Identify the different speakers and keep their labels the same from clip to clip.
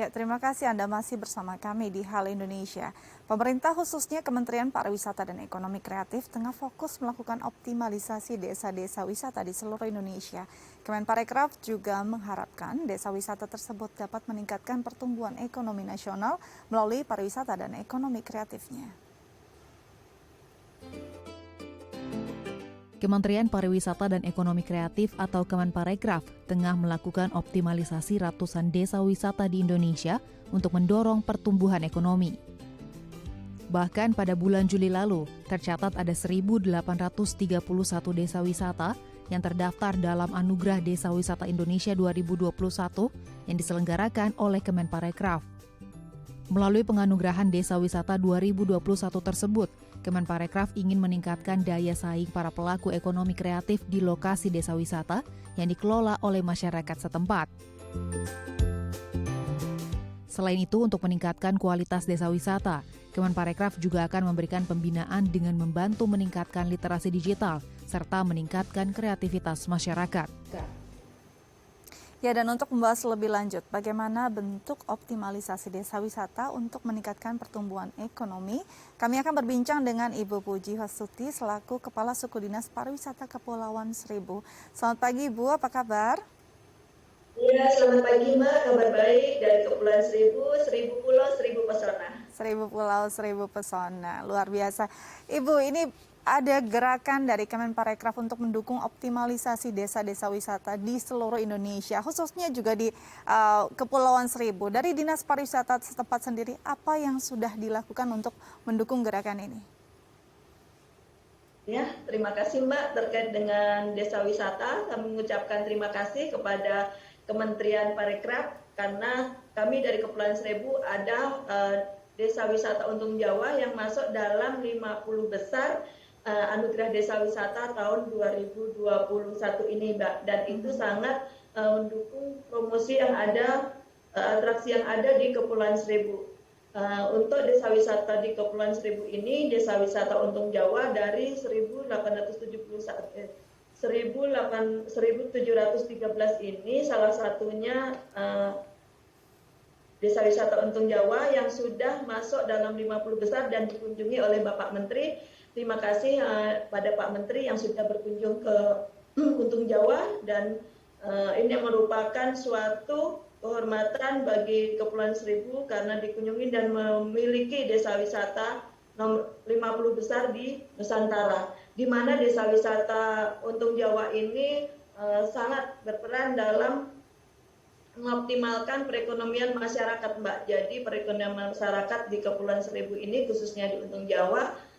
Speaker 1: Ya, terima kasih Anda masih bersama kami di Hal Indonesia. Pemerintah khususnya Kementerian Pariwisata dan Ekonomi Kreatif tengah fokus melakukan optimalisasi desa-desa wisata di seluruh Indonesia. Kemenparekraf juga mengharapkan desa wisata tersebut dapat meningkatkan pertumbuhan ekonomi nasional melalui pariwisata dan ekonomi kreatifnya.
Speaker 2: Kementerian Pariwisata dan Ekonomi Kreatif atau Kemenparekraf tengah melakukan optimalisasi ratusan desa wisata di Indonesia untuk mendorong pertumbuhan ekonomi. Bahkan pada bulan Juli lalu, tercatat ada 1.831 desa wisata yang terdaftar dalam Anugerah Desa Wisata Indonesia 2021 yang diselenggarakan oleh Kemenparekraf. Melalui penganugerahan Desa Wisata 2021 tersebut, Kemenparekraf ingin meningkatkan daya saing para pelaku ekonomi kreatif di lokasi desa wisata yang dikelola oleh masyarakat setempat. Selain itu, untuk meningkatkan kualitas desa wisata, Kemenparekraf juga akan memberikan pembinaan dengan membantu meningkatkan literasi digital serta meningkatkan kreativitas masyarakat.
Speaker 1: Ya, dan untuk membahas lebih lanjut bagaimana bentuk optimalisasi desa wisata untuk meningkatkan pertumbuhan ekonomi, kami akan berbincang dengan Ibu Puji Hasuti selaku Kepala Suku Dinas Pariwisata Kepulauan Seribu. Selamat pagi Ibu, apa kabar?
Speaker 3: Ya, selamat pagi Mbak, kabar baik dari Kepulauan Seribu, 1000 pulau, 1000 pesona.
Speaker 1: 1000 pulau, 1000 pesona, luar biasa. Ibu, ini ada gerakan dari Kemenparekraf untuk mendukung optimalisasi desa-desa wisata di seluruh Indonesia, khususnya juga di Kepulauan Seribu. Dari Dinas Pariwisata setempat sendiri, apa yang sudah dilakukan untuk mendukung gerakan ini?
Speaker 3: Ya, terima kasih Mbak terkait dengan desa wisata. Kami mengucapkan terima kasih kepada Kementerian Parekraf karena kami dari Kepulauan Seribu ada desa wisata Untung Jawa yang masuk dalam 50 besar Anugerah Desa Wisata tahun 2021 ini, Mbak, dan itu sangat mendukung promosi yang ada, atraksi yang ada di Kepulauan Seribu. Untuk desa wisata di Kepulauan Seribu ini, desa wisata Untung Jawa dari 1713 ini salah satunya desa wisata Untung Jawa yang sudah masuk dalam 50 besar dan dikunjungi oleh Bapak Menteri. Terima kasih pada Pak Menteri yang sudah berkunjung ke Untung Jawa dan ini merupakan suatu kehormatan bagi Kepulauan Seribu karena dikunjungi dan memiliki desa wisata nomor 50 besar di Nusantara, di mana desa wisata Untung Jawa ini sangat berperan dalam mengoptimalkan perekonomian masyarakat, Mbak. Jadi perekonomian masyarakat di Kepulauan Seribu ini khususnya di Untung Jawa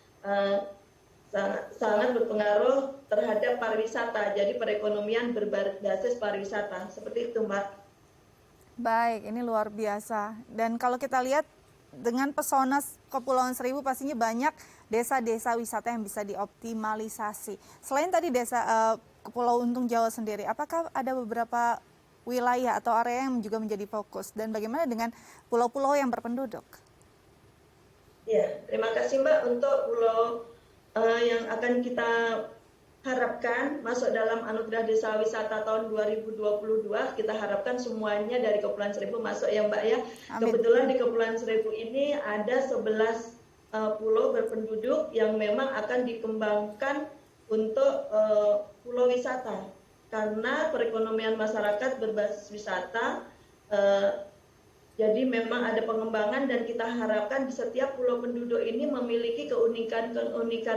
Speaker 3: sangat berpengaruh terhadap pariwisata. Jadi perekonomian berbasis pariwisata. Seperti itu, Mbak.
Speaker 1: Baik, ini luar biasa. Dan kalau kita lihat dengan pesona Kepulauan Seribu pastinya banyak desa-desa wisata yang bisa dioptimalisasi. Selain tadi desa Pulau Untung Jawa sendiri, apakah ada beberapa wilayah atau area yang juga menjadi fokus? Dan bagaimana dengan pulau-pulau yang berpenduduk?
Speaker 3: Ya, terima kasih Mbak untuk pulau yang akan kita harapkan masuk dalam Anugerah Desa Wisata tahun 2022. Kita harapkan semuanya dari Kepulauan Seribu masuk ya Mbak ya. Amin. Kebetulan di Kepulauan Seribu ini ada 11 pulau berpenduduk yang memang akan dikembangkan untuk pulau wisata. Karena perekonomian masyarakat berbasis wisata, jadi memang ada pengembangan dan kita harapkan di setiap pulau penduduk ini memiliki keunikan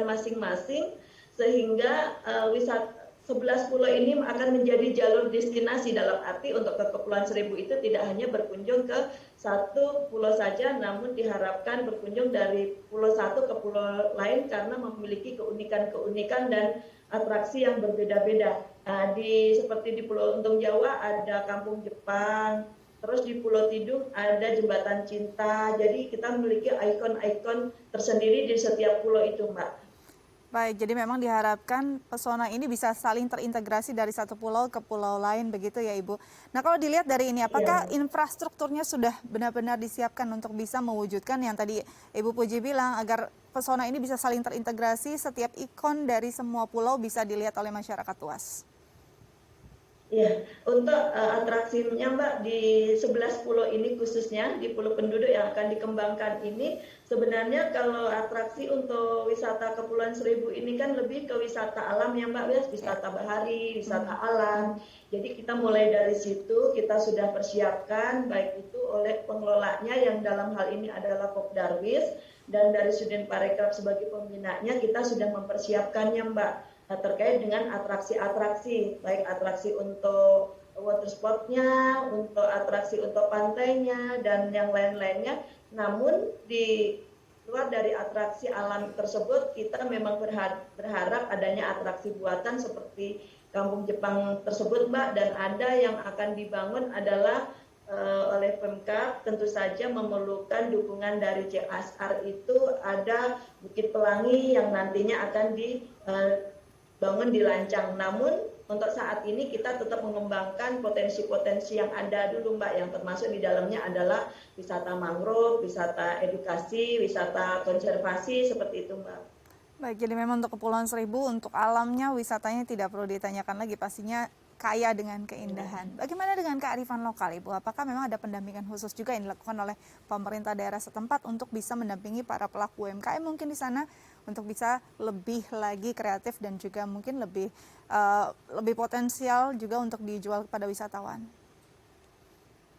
Speaker 3: masing-masing sehingga 11 pulau ini akan menjadi jalur destinasi, dalam arti untuk ke Kepulauan Seribu itu tidak hanya berkunjung ke satu pulau saja, namun diharapkan berkunjung dari pulau satu ke pulau lain karena memiliki keunikan dan atraksi yang berbeda-beda. Seperti di Pulau Untung Jawa ada Kampung Jepang, terus di Pulau Tidung ada Jembatan Cinta. Jadi kita memiliki ikon-ikon tersendiri di setiap pulau itu, Mbak.
Speaker 1: Baik, jadi memang diharapkan pesona ini bisa saling terintegrasi dari satu pulau ke pulau lain, begitu ya Ibu. Nah, kalau dilihat dari ini, apakah infrastrukturnya sudah benar-benar disiapkan untuk bisa mewujudkan yang tadi Ibu Puji bilang, agar pesona ini bisa saling terintegrasi, setiap ikon dari semua pulau bisa dilihat oleh masyarakat luas?
Speaker 3: Iya, untuk atraksinya Mbak di 11 pulau ini khususnya di pulau penduduk yang akan dikembangkan ini sebenarnya kalau atraksi untuk wisata Kepulauan Seribu ini kan lebih ke wisata alam ya Mbak, ya,
Speaker 1: Ya.
Speaker 3: wisata bahari, wisata alam. Jadi kita mulai dari situ kita sudah persiapkan baik itu oleh pengelolanya yang dalam hal ini adalah Kopdarwis dan dari Sudin Parekraf sebagai pembinanya kita sudah mempersiapkannya Mbak. Terkait dengan atraksi-atraksi, baik atraksi untuk water sportnya, untuk atraksi untuk pantainya, dan yang lain-lainnya. Namun di luar dari atraksi alam tersebut, kita memang berharap adanya atraksi buatan seperti Kampung Jepang tersebut, Mbak, dan ada yang akan dibangun adalah oleh Pemkab tentu saja memerlukan dukungan dari CSR itu ada Bukit Pelangi yang nantinya akan bangun di Lancang. Namun untuk saat ini kita tetap mengembangkan potensi-potensi yang ada dulu Mbak, yang termasuk di dalamnya adalah wisata mangrove, wisata edukasi, wisata konservasi seperti itu Mbak.
Speaker 1: Baik, jadi memang untuk Kepulauan Seribu, untuk alamnya, wisatanya tidak perlu ditanyakan lagi, pastinya kaya dengan keindahan. Bagaimana dengan kearifan lokal, Ibu? Apakah memang ada pendampingan khusus juga yang dilakukan oleh pemerintah daerah setempat untuk bisa mendampingi para pelaku UMKM mungkin di sana untuk bisa lebih lagi kreatif dan juga mungkin lebih potensial juga untuk dijual kepada wisatawan?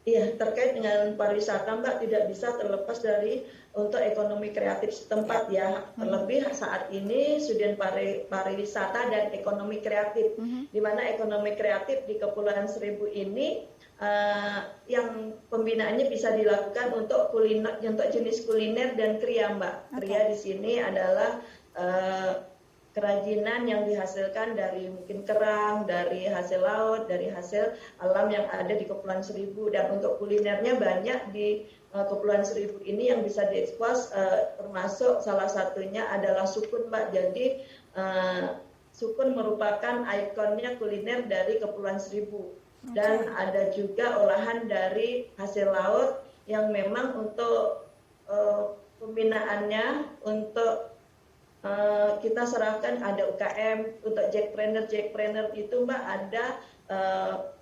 Speaker 3: Iya, terkait dengan pariwisata Mbak tidak bisa terlepas dari untuk ekonomi kreatif setempat ya. Terlebih saat ini Sudin Pariwisata dan Ekonomi Kreatif, di mana ekonomi kreatif di Kepulauan Seribu ini yang pembinaannya bisa dilakukan untuk kuliner, untuk jenis kuliner dan kria Mbak. Kria di sini adalah kerajinan yang dihasilkan dari mungkin kerang, dari hasil laut, dari hasil alam yang ada di Kepulauan Seribu, dan untuk kulinernya banyak di Kepulauan Seribu ini yang bisa diekspos, termasuk salah satunya adalah sukun Mbak. Jadi sukun merupakan ikonnya kuliner dari Kepulauan Seribu, dan ada juga olahan dari hasil laut yang memang untuk pembinaannya untuk kita serahkan ada UKM untuk jackpreneur itu Mbak, ada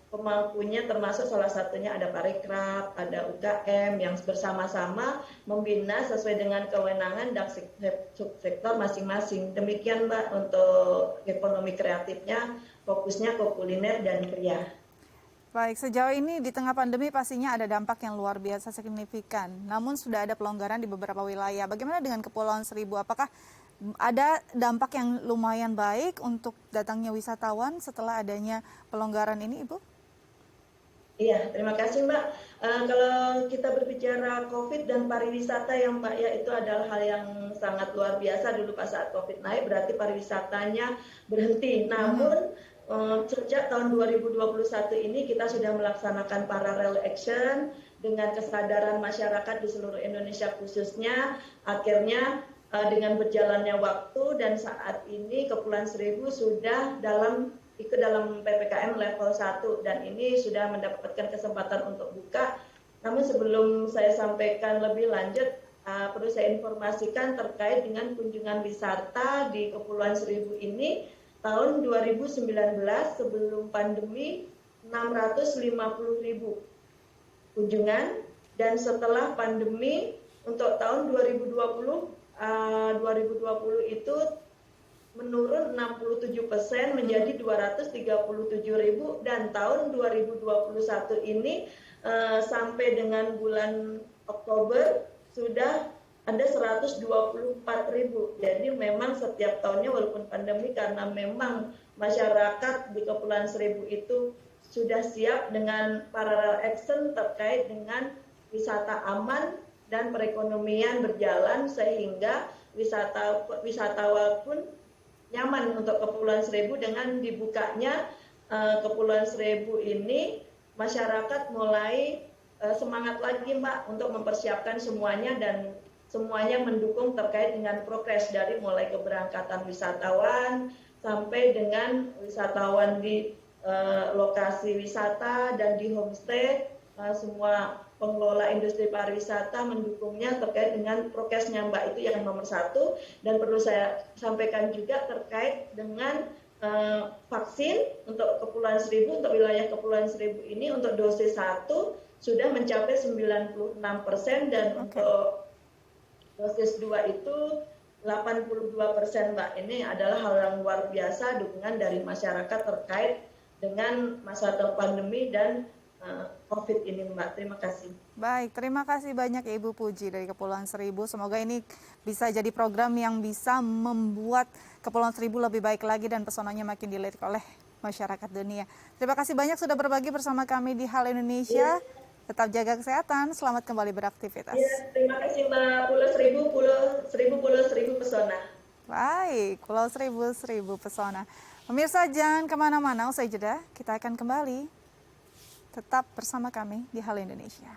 Speaker 3: pemangkunya termasuk salah satunya ada Parekraf, ada UKM yang bersama-sama membina sesuai dengan kewenangan dan sektor masing-masing. Demikian Mbak untuk ekonomi kreatifnya, fokusnya ke kuliner dan kria.
Speaker 1: Baik, sejauh ini di tengah pandemi pastinya ada dampak yang luar biasa signifikan. Namun sudah ada pelonggaran di beberapa wilayah. Bagaimana dengan Kepulauan Seribu? Apakah ada dampak yang lumayan baik untuk datangnya wisatawan setelah adanya pelonggaran ini, Ibu?
Speaker 3: Iya, terima kasih Mbak. Kalau kita berbicara COVID dan pariwisata ya Mbak, ya itu adalah hal yang sangat luar biasa. Dulu pas saat COVID naik berarti pariwisatanya berhenti. Namun sejak tahun 2021 ini kita sudah melaksanakan parallel action dengan kesadaran masyarakat di seluruh Indonesia khususnya, akhirnya dengan berjalannya waktu dan saat ini Kepulauan Seribu sudah ikut dalam PPKM level 1 dan ini sudah mendapatkan kesempatan untuk buka. Namun sebelum saya sampaikan lebih lanjut, perlu saya informasikan terkait dengan kunjungan wisata di Kepulauan Seribu ini. Tahun 2019 sebelum pandemi 650.000 kunjungan, dan setelah pandemi untuk tahun 2020 itu menurun 67% menjadi 237.000, dan tahun 2021 ini sampai dengan bulan Oktober sudah ada 124.000. Jadi memang setiap tahunnya walaupun pandemi, karena memang masyarakat di Kepulauan Seribu itu sudah siap dengan parallel action terkait dengan wisata aman dan perekonomian berjalan, sehingga wisatawan pun nyaman untuk Kepulauan Seribu. Dengan dibukanya Kepulauan Seribu ini, masyarakat mulai semangat lagi Mbak untuk mempersiapkan semuanya, dan semuanya mendukung terkait dengan progres dari mulai keberangkatan wisatawan sampai dengan wisatawan di lokasi wisata dan di homestay. Semua pengelola industri pariwisata mendukungnya terkait dengan prokesnya Mbak, itu yang nomor satu. Dan perlu saya sampaikan juga terkait dengan vaksin untuk Kepulauan Seribu, untuk wilayah Kepulauan Seribu ini untuk dosis 1 sudah mencapai 96% dan untuk dosis 2 itu 82%, Mbak. Ini adalah hal yang luar biasa, dukungan dari masyarakat terkait dengan masa pandemi dan COVID ini, Mbak. Terima kasih.
Speaker 1: Baik, terima kasih banyak Ibu Puji dari Kepulauan Seribu. Semoga ini bisa jadi program yang bisa membuat Kepulauan Seribu lebih baik lagi dan pesonanya makin dilirik oleh masyarakat dunia. Terima kasih banyak sudah berbagi bersama kami di Halo Indonesia. Tetap jaga kesehatan, selamat kembali beraktivitas.
Speaker 3: Ya, terima kasih Mbak. Pulau Seribu pesona.
Speaker 1: Baik, Pulau Seribu pesona. Pemirsa jangan kemana-mana, usai jeda kita akan kembali. Tetap bersama kami di Halo Indonesia.